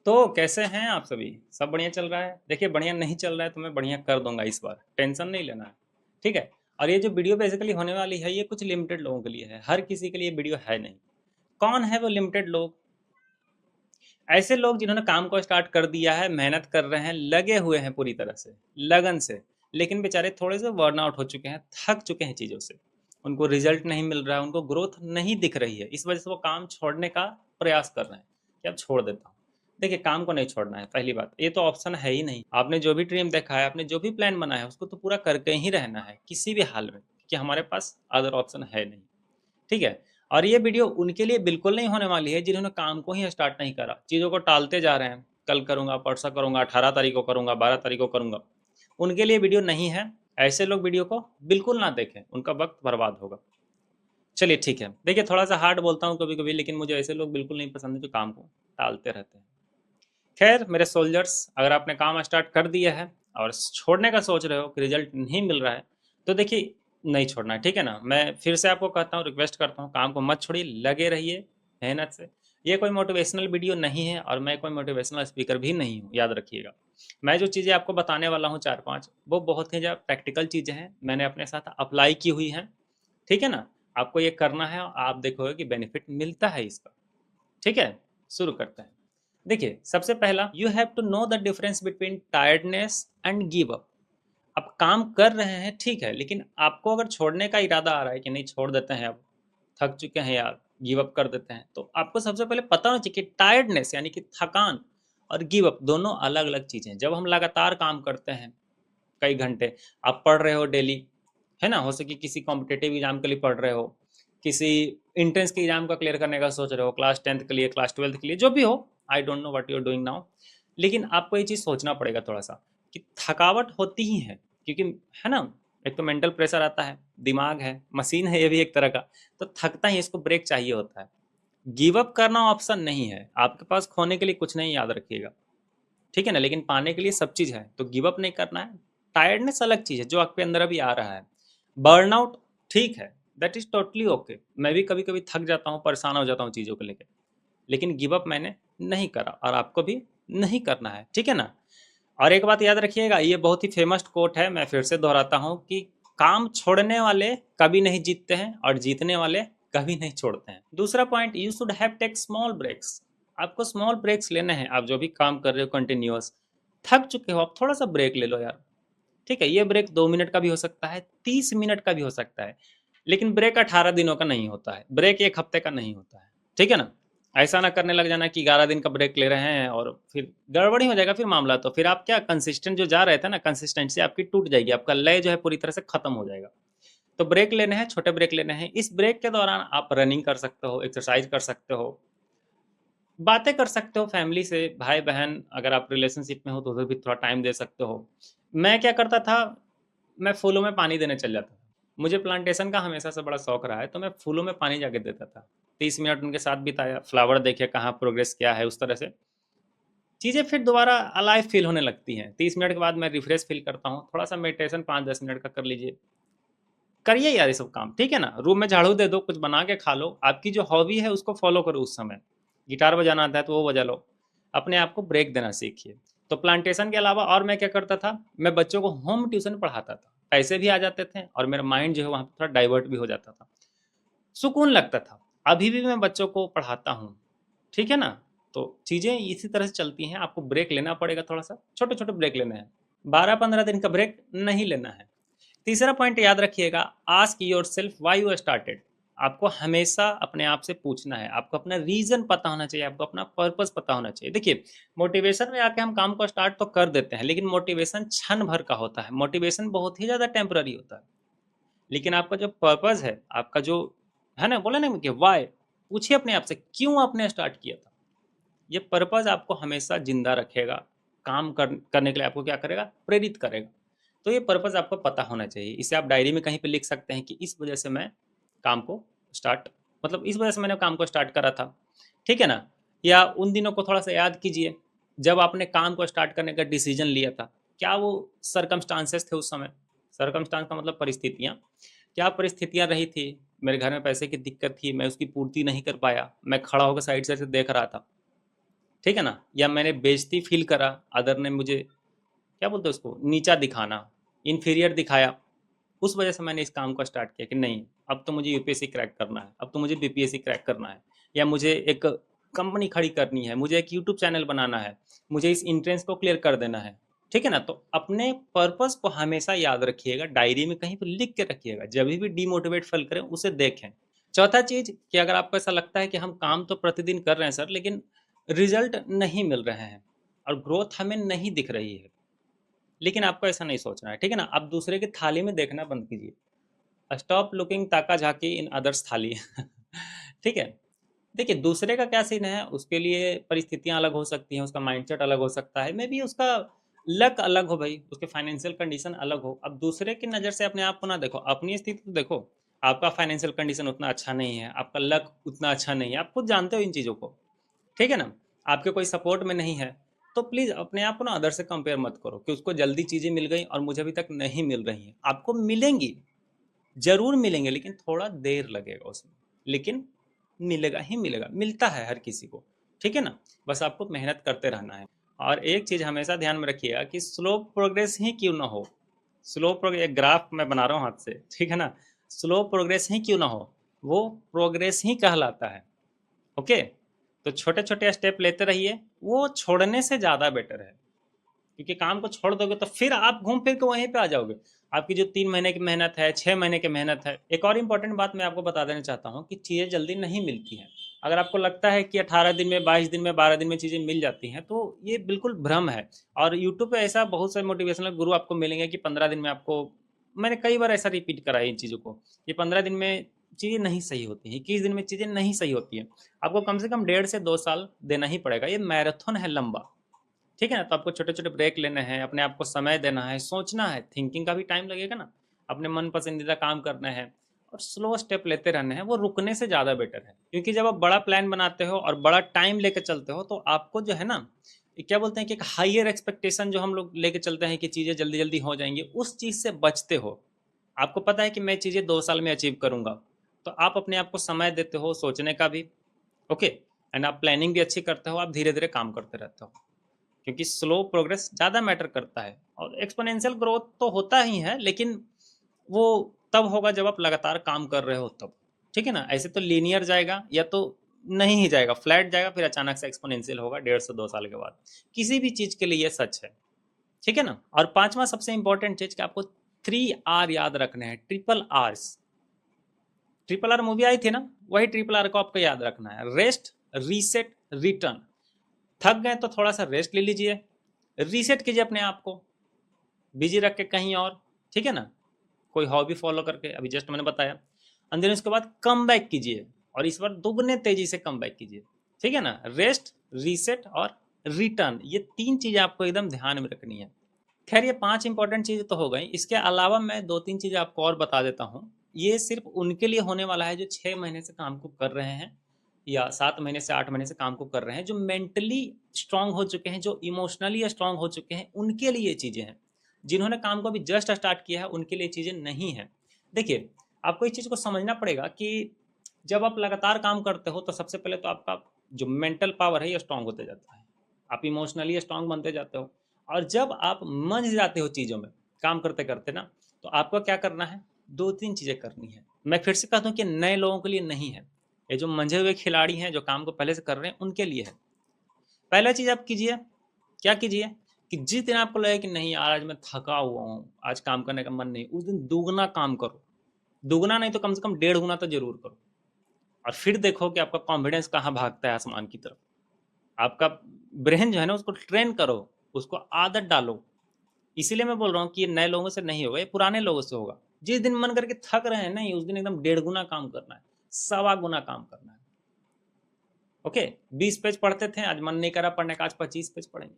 तो कैसे हैं आप सभी? सब बढ़िया चल रहा है? देखिए, बढ़िया नहीं चल रहा है तो मैं बढ़िया कर दूंगा इस बार, टेंशन नहीं लेना है। ठीक है। और ये जो वीडियो बेसिकली होने वाली है, ये कुछ लिमिटेड लोगों के लिए है, हर किसी के लिए वीडियो है नहीं। कौन है वो लिमिटेड लोग? ऐसे लोग जिन्होंने काम को स्टार्ट कर दिया है, मेहनत कर रहे हैं, लगे हुए हैं पूरी तरह से, लगन से, लेकिन बेचारे थोड़े से बर्न आउट हो चुके हैं, थक चुके हैं चीज़ों से। उनको रिजल्ट नहीं मिल रहा है, उनको ग्रोथ नहीं दिख रही है, इस वजह से वो काम छोड़ने का प्रयास कर रहे हैं कि अब छोड़ देता हूँ। देखिए, काम को नहीं छोड़ना है, पहली बात ये तो ऑप्शन है ही नहीं। आपने जो भी ड्रीम देखा है, आपने जो भी प्लान बनाया है, उसको तो पूरा करके ही रहना है किसी भी हाल में, कि हमारे पास अदर ऑप्शन है नहीं। ठीक है। और ये वीडियो उनके लिए बिल्कुल नहीं होने वाली है जिन्होंने काम को ही स्टार्ट नहीं करा, चीज़ों को टालते जा रहे हैं, कल करूंगा, परसों करूंगा, 18 तारीख को करूंगा, 12 तारीख को करूंगा। उनके लिए वीडियो नहीं है। ऐसे लोग वीडियो को बिल्कुल ना देखें, उनका वक्त बर्बाद होगा। चलिए ठीक है, देखिए थोड़ा सा हार्ड बोलता हूँ कभी कभी, लेकिन मुझे ऐसे लोग बिल्कुल नहीं पसंद है जो काम को टालते रहते हैं। खैर मेरे सोल्जर्स, अगर आपने काम स्टार्ट कर दिया है और छोड़ने का सोच रहे हो कि रिजल्ट नहीं मिल रहा है, तो देखिए नहीं छोड़ना है, ठीक है ना। मैं फिर से आपको कहता हूँ, रिक्वेस्ट करता हूँ, काम को मत छोड़िए, लगे रहिए मेहनत से। ये कोई मोटिवेशनल वीडियो नहीं है और मैं कोई मोटिवेशनल स्पीकर भी नहीं हूँ, याद रखिएगा। मैं जो चीज़ें आपको बताने वाला हूँ चार पांच, वो बहुत ही ज़्यादा प्रैक्टिकल चीज़ें हैं, मैंने अपने साथ अप्लाई की हुई हैं। ठीक है ना। आपको ये करना है और आप देखोगे कि बेनिफिट मिलता है इसका। ठीक है। शुरू करते हैं। देखिए, सबसे पहला, you have to know the difference between tiredness and give up. आप काम कर रहे हैं, ठीक है, लेकिन आपको अगर छोड़ने का इरादा आ रहा है कि नहीं छोड़ देते हैं, अब थक चुके हैं यार, गिव अप कर देते हैं, तो आपको सबसे पहले पता होना चाहिए कि टायर्डनेस यानी कि थकान और गिव अप दोनों अलग अलग चीज़ें हैं। जब हम लगातार काम करते हैं कई घंटे, आप पढ़ रहे हो डेली, है ना, हो सके किसी कॉम्पिटेटिव एग्जाम के लिए पढ़ रहे हो, किसी इंट्रेंस के एग्जाम का क्लियर करने का सोच रहे हो, क्लास 10th के लिए, क्लास 12th के लिए, जो भी हो, I don't know what you are doing now. लेकिन आपको ये चीज़ सोचना पड़ेगा थोड़ा सा कि थकावट होती ही है, क्योंकि, है ना, एक तो मेंटल प्रेशर आता है, दिमाग है, मशीन है ये भी एक तरह का, तो थकता ही, इसको ब्रेक चाहिए होता है। गिव अप करना ऑप्शन नहीं है आपके पास, खोने के लिए कुछ नहीं, याद रखिएगा। ठीक है ना, लेकिन पाने के लिए सब चीज़ है, तो गिव अप नहीं करना है। टायर्डनेस अलग चीज़ है जो आपके अंदर अभी आ रहा है। बर्नआउट ठीक है, दैट इज टोटली ओके। मैं भी कभी कभी थक जाता हूँ, परेशान हो जाता हूँ चीज़ों को लेकर, लेकिन गिव अप मैंने नहीं करा और आपको भी नहीं करना है, ठीक है ना। और एक बात याद रखिएगा, ये बहुत ही फेमस कोट है, मैं फिर से दोहराता हूँ कि काम छोड़ने वाले कभी नहीं जीतते हैं और जीतने वाले कभी नहीं छोड़ते हैं। दूसरा point, you should have take small breaks. आपको स्मॉल ब्रेक्स लेने हैं। आप जो भी काम कर रहे हो कंटिन्यूअस, थक चुके हो, आप थोड़ा सा ब्रेक ले लो यार। ठीक है, ये ब्रेक 2 मिनट का भी हो सकता है, 30 मिनट का भी हो सकता है, लेकिन ब्रेक 18 दिनों का नहीं होता है, ब्रेक एक हफ्ते का नहीं होता है। ठीक है ना। ऐसा ना करने लग जाना कि 11 दिन का ब्रेक ले रहे हैं और फिर गड़बड़ी हो जाएगा फिर मामला, तो फिर आप क्या कंसिस्टेंट जो जा रहे थे ना, कंसिस्टेंसी आपकी टूट जाएगी, आपका लय जो है पूरी तरह से खत्म हो जाएगा। तो ब्रेक लेने हैं, छोटे ब्रेक लेने हैं। इस ब्रेक के दौरान आप रनिंग कर सकते हो, एक्सरसाइज कर सकते हो, बातें कर सकते हो फैमिली से, भाई बहन, अगर आप रिलेशनशिप में हो तो उधर भी थोड़ा टाइम दे सकते हो। मैं क्या करता था, मैं फूलों में पानी देने चल जाता था। मुझे प्लांटेशन का हमेशा से बड़ा शौक रहा है, तो मैं फूलों में पानी जाके देता था। 30 मिनट उनके साथ बिताया, फ्लावर देखे कहाँ प्रोग्रेस क्या है, उस तरह से चीज़ें फिर दोबारा अलाइव फील होने लगती हैं। 30 मिनट के बाद मैं रिफ्रेश फील करता हूँ। थोड़ा सा मेडिटेशन 5-10 मिनट का कर लीजिए, करिए यार ये सब काम, ठीक है ना। रूम में झाड़ू दे दो, कुछ बना के खा लो, आपकी जो हॉबी है उसको फॉलो करो उस समय। गिटार बजाना आता है तो वो बजा लो, अपने आप को ब्रेक देना सीखिए। तो प्लांटेशन के अलावा और मैं क्या करता था, मैं बच्चों को होम ट्यूशन पढ़ाता था, पैसे भी आ जाते थे और मेरा माइंड जो है वहाँ पे थोड़ा डाइवर्ट भी हो जाता था, सुकून लगता था। अभी भी मैं बच्चों को पढ़ाता हूँ, ठीक है ना। तो चीज़ें इसी तरह से चलती हैं, आपको ब्रेक लेना पड़ेगा, थोड़ा सा छोटे छोटे ब्रेक लेने हैं, 12-15 दिन का ब्रेक नहीं लेना है। तीसरा पॉइंट याद रखिएगा, ask your self why you started. आपको हमेशा अपने आप से पूछना है, आपको अपना रीजन पता होना चाहिए, आपको अपना पर्पस पता होना चाहिए। देखिए, मोटिवेशन में आके हम काम को स्टार्ट तो कर देते हैं, लेकिन मोटिवेशन क्षण भर का होता है, मोटिवेशन बहुत ही ज़्यादा टेम्पररी होता है। लेकिन आपका जो पर्पस है, आपका जो है ना, बोला ना कि वाई, पूछिए अपने आप से क्यों आपने स्टार्ट किया था। ये पर्पस आपको हमेशा जिंदा रखेगा, करने के लिए आपको क्या करेगा, प्रेरित करेगा। तो ये पर्पस आपको पता होना चाहिए। इसे आप डायरी में कहीं पे लिख सकते हैं कि इस वजह से मैं काम को स्टार्ट, मतलब इस वजह से मैंने काम को स्टार्ट करा था, ठीक है ना। या उन दिनों को थोड़ा सा याद कीजिए, जब आपने काम को स्टार्ट करने का डिसीजन लिया था, क्या वो सरकमस्टांसेस थे उस समय। सरकमस्टांस का मतलब परिस्थितियाँ, क्या परिस्थितियाँ रही थी। मेरे घर में पैसे की दिक्कत थी, मैं उसकी पूर्ति नहीं कर पाया, मैं खड़ा होकर साइड से देख रहा था, ठीक है ना, या मैंने बेइज्जती फील करा, अदर ने मुझे क्या बोलते हैं उसको, नीचा दिखाना, इन्फीरियर दिखाया, उस वजह से मैंने इस काम को स्टार्ट किया कि नहीं, अब तो मुझे यूपीएससी क्रैक करना है, अब तो मुझे बीपीएससी क्रैक करना है, या मुझे एक कंपनी खड़ी करनी है, मुझे एक यूट्यूब चैनल बनाना है, मुझे इस इंट्रेंस को क्लियर कर देना है। ठीक है ना, तो अपने पर्पस को हमेशा याद रखिएगा, डायरी में कहीं पर लिख के रखिएगा, जब भी डीमोटिवेट फील करें उसे देखें। चौथा चीज कि अगर आपको ऐसा लगता है कि हम काम तो प्रतिदिन कर रहे हैं सर, लेकिन रिजल्ट नहीं मिल रहे हैं और ग्रोथ हमें नहीं दिख रही है, लेकिन आपको ऐसा नहीं सोचना है। ठीक है ना, आप दूसरे की थाली में देखना बंद कीजिए। स्टॉप लुकिंग ताका झाकी इन अदर्स थाली। ठीक है, देखिए दूसरे का क्या सीन है, उसके लिए परिस्थितियां अलग हो सकती हैं, उसका माइंडसेट अलग हो सकता है, मे बी उसका लक अलग हो भाई, उसके फाइनेंशियल कंडीशन अलग हो। अब दूसरे की नज़र से अपने आप को ना देखो, अपनी स्थिति तो देखो। आपका फाइनेंशियल कंडीशन उतना अच्छा नहीं है, आपका लक उतना अच्छा नहीं है, आप खुद जानते हो इन चीज़ों को। ठीक है ना, आपके कोई सपोर्ट में नहीं है, तो प्लीज़ अपने आप को ना अदर से कंपेयर मत करो कि उसको जल्दी चीज़ें मिल गई और मुझे अभी तक नहीं मिल रही हैं। आपको मिलेंगी, जरूर मिलेंगे, लेकिन थोड़ा देर लगेगा उसमें, लेकिन मिलेगा ही मिलेगा, मिलता है हर किसी को। ठीक है ना, बस आपको मेहनत करते रहना है। और एक चीज़ हमेशा ध्यान में रखिएगा कि स्लो प्रोग्रेस ही क्यों ना हो, स्लो प्रोग्रेस, एक ग्राफ मैं बना रहा हूँ हाथ से, ठीक है ना, स्लो प्रोग्रेस ही क्यों ना हो, वो प्रोग्रेस ही कहलाता है। ओके, तो छोटे छोटे स्टेप लेते रहिए, वो छोड़ने से ज़्यादा बेटर है, क्योंकि काम को छोड़ दोगे तो फिर आप घूम फिर के वहीं पे आ जाओगे। आपकी जो 3 महीने की मेहनत है, 6 महीने की मेहनत है। एक और इम्पॉर्टेंट बात मैं आपको बता देना चाहता हूँ कि चीज़ें जल्दी नहीं मिलती हैं। अगर आपको लगता है कि 18 दिन में, 22 दिन में, 12 दिन में चीज़ें मिल जाती हैं, तो ये बिल्कुल भ्रम है। और यूट्यूब पे ऐसा बहुत से मोटिवेशनल गुरु आपको मिलेंगे कि 15 दिन में आपको, मैंने कई बार ऐसा रिपीट करा है इन चीज़ों को, ये 15 दिन में चीज़ें नहीं सही होती हैं, 21 दिन में चीज़ें नहीं सही होती हैं। आपको कम से कम 1.5 से 2 साल देना ही पड़ेगा, ये मैराथन है लंबा। ठीक है ना, तो आपको छोटे छोटे ब्रेक लेने हैं, अपने आप को समय देना है, सोचना है, थिंकिंग का भी टाइम लगेगा ना, अपने मन पसंदीदा काम करना है, और स्लो स्टेप लेते रहने हैं, वो रुकने से ज़्यादा बेटर है। क्योंकि जब आप बड़ा प्लान बनाते हो और बड़ा टाइम लेके चलते हो, तो आपको जो है ना, ये क्या बोलते हैं कि एक हाइयर एक्सपेक्टेशन जो हम लोग लेके चलते हैं कि चीज़ें जल्दी जल्दी हो जाएंगी, उस चीज़ से बचते हो। आपको पता है कि मैं चीज़ें 2 साल में अचीव करूंगा, तो आप अपने आप को समय देते हो सोचने का भी। ओके, एंड आप प्लानिंग भी अच्छी करते हो, आप धीरे धीरे काम करते रहते हो, क्योंकि स्लो प्रोग्रेस ज़्यादा मैटर करता है। और एक्सपोनेंशियल ग्रोथ तो होता ही है, लेकिन वो तब होगा जब आप लगातार काम कर रहे हो तब। ठीक है ना, ऐसे तो लीनियर जाएगा या तो नहीं ही जाएगा, फ्लैट जाएगा, फिर अचानक से एक्सपोनेंशियल होगा 1.5 से 2 साल के बाद। किसी भी चीज़ के लिए ये सच है। ठीक है ना, और पांचवा सबसे इंपॉर्टेंट चीज कि आपको 3R याद रखना है, triple Rs. Triple R movie आई थी ना, वही ट्रिपल आर को आपको याद रखना है, रेस्ट, रीसेट, रिटर्न। थक गए तो थोड़ा सा रेस्ट ले लीजिए, रीसेट कीजिए अपने आप को, बिजी रख के कहीं और। ठीक है ना, कोई हॉबी फॉलो करके, अभी जस्ट मैंने बताया। एंड देन उसके बाद कम बैक कीजिए, और इस बार दुगने तेजी से कम बैक कीजिए। ठीक है ना, रेस्ट, रीसेट और रिटर्न, ये 3 चीजें आपको एकदम ध्यान में रखनी है। खैर ये 5 इंपॉर्टेंट चीजें तो हो गई, इसके अलावा मैं 2-3 चीजें आपको और बता देता हूँ। ये सिर्फ उनके लिए होने वाला है जो 6 महीने से काम को कर रहे हैं, या 7 महीने से 8 महीने से काम को कर रहे हैं, जो मेंटली स्ट्रांग हो चुके हैं, जो इमोशनली स्ट्रांग हो चुके हैं, उनके लिए ये चीज़ें हैं। जिन्होंने काम को अभी जस्ट स्टार्ट किया है, उनके लिए चीज़ें नहीं हैं। देखिए, आपको इस चीज़ को समझना पड़ेगा कि जब आप लगातार काम करते हो, तो सबसे पहले तो आपका जो मेंटल पावर है ये स्ट्रांग होते जाता है, आप इमोशनली स्ट्रांग बनते जाते हो। और जब आप मंझ जाते हो चीज़ों में काम करते करते ना, तो आपको क्या करना है, 2-3 चीज़ें करनी है। मैं फिर से कहता हूँ कि नए लोगों के लिए नहीं है, ये जो मंझे हुए खिलाड़ी हैं, जो काम को पहले से कर रहे हैं, उनके लिए है। पहला चीज़ आप कीजिए, क्या कीजिए, कि जिस दिन आपको लगे कि नहीं यार आज मैं थका हुआ हूँ, आज काम करने का मन नहीं, उस दिन दुगना काम करो। दुगना नहीं तो कम से कम 1.5 गुना तो जरूर करो। और फिर देखो कि आपका कॉन्फिडेंस कहाँ भागता है आसमान की तरफ। आपका ब्रेन जो है ना, उसको ट्रेन करो, उसको आदत डालो। इसीलिए मैं बोल रहा हूँ कि ये नए लोगों से नहीं होगा, ये पुराने लोगों से होगा। जिस दिन मन करके थक रहे हैं, नहीं उस दिन एकदम 1.5 गुना काम करना है, 1.25 गुना काम करना है। ओके, 20 पेज पढ़ते थे, आज मन नहीं करा पढ़ने का, आज 25 पेज पढ़ेंगे।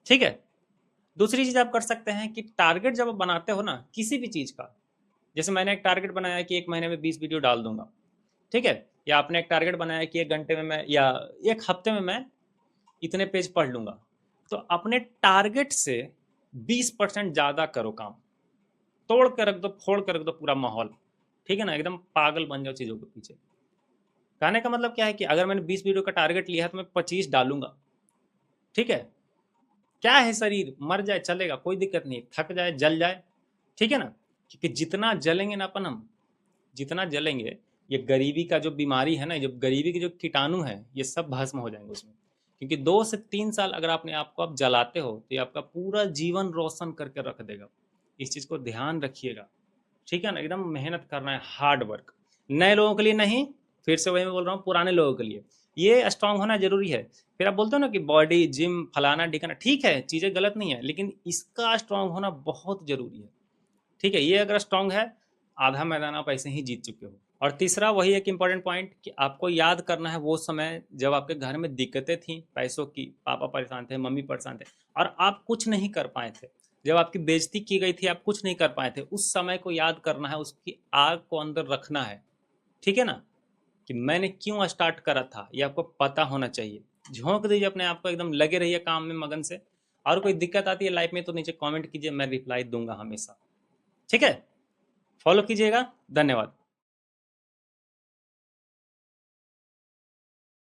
ठीक है, दूसरी चीज आप कर सकते हैं कि टारगेट जब आप बनाते हो ना किसी भी चीज का, जैसे मैंने एक टारगेट बनाया कि 1 महीने में 20 वीडियो डाल दूंगा। ठीक है, या आपने एक टारगेट बनाया कि 1 घंटे में मैं, या 1 हफ्ते में मैं इतने पेज पढ़ लूंगा, तो अपने टारगेट से 20% ज्यादा करो काम, तोड़ के रख दो, फोड़ के रख दो पूरा माहौल। ठीक है ना, एकदम पागल बन जाओ चीजों के पीछे। कहने का मतलब क्या है कि अगर मैंने 20 वीडियो का टारगेट लिया है तो मैं 25 डालूंगा, ठीक है। क्या है, शरीर मर जाए चलेगा, कोई दिक्कत नहीं, थक जाए जल जाए, ठीक है ना। क्योंकि जितना जलेंगे ना अपन, हम जितना जलेंगे, ये गरीबी का जो बीमारी है ना, जो गरीबी के जो कीटाणु है, ये सब भस्म हो जाएंगे उसमें। क्योंकि 2 से 3 साल अगर आपने आपको आप जलाते हो तो ये आपका पूरा जीवन रोशन करके रख देगा। इस चीज़ को ध्यान रखिएगा, ठीक है ना। एकदम मेहनत करना है, हार्ड वर्क। नए लोगों के लिए नहीं, फिर से वही मैं बोल रहा हूँ, पुराने लोगों के लिए ये स्ट्रांग होना जरूरी है। फिर आप बोलते हो ना कि बॉडी जिम फलाना ढिकाना, ठीक है, चीज़ें गलत नहीं है, लेकिन इसका स्ट्रांग होना बहुत जरूरी है, ठीक है। ये अगर स्ट्रांग है, आधा मैदान आप ऐसे ही जीत चुके हो। और तीसरा वही एक इंपॉर्टेंट पॉइंट कि आपको याद करना है वो समय जब आपके घर में दिक्कतें थी पैसों की, पापा परेशान थे, मम्मी परेशान थे, और आप कुछ नहीं कर पाए थे। जब आपकी बेइज्जती की गई थी, आप कुछ नहीं कर पाए थे, उस समय को याद करना है, उसकी आग को अंदर रखना है, ठीक है ना। कि मैंने क्यों स्टार्ट करा था, ये आपको पता होना चाहिए। झोंक दीजिए अपने आप को, एकदम लगे रहिए काम में मगन से। और कोई दिक्कत आती है लाइफ में तो नीचे कमेंट कीजिए, मैं रिप्लाई दूंगा हमेशा, ठीक है। फॉलो कीजिएगा, धन्यवाद।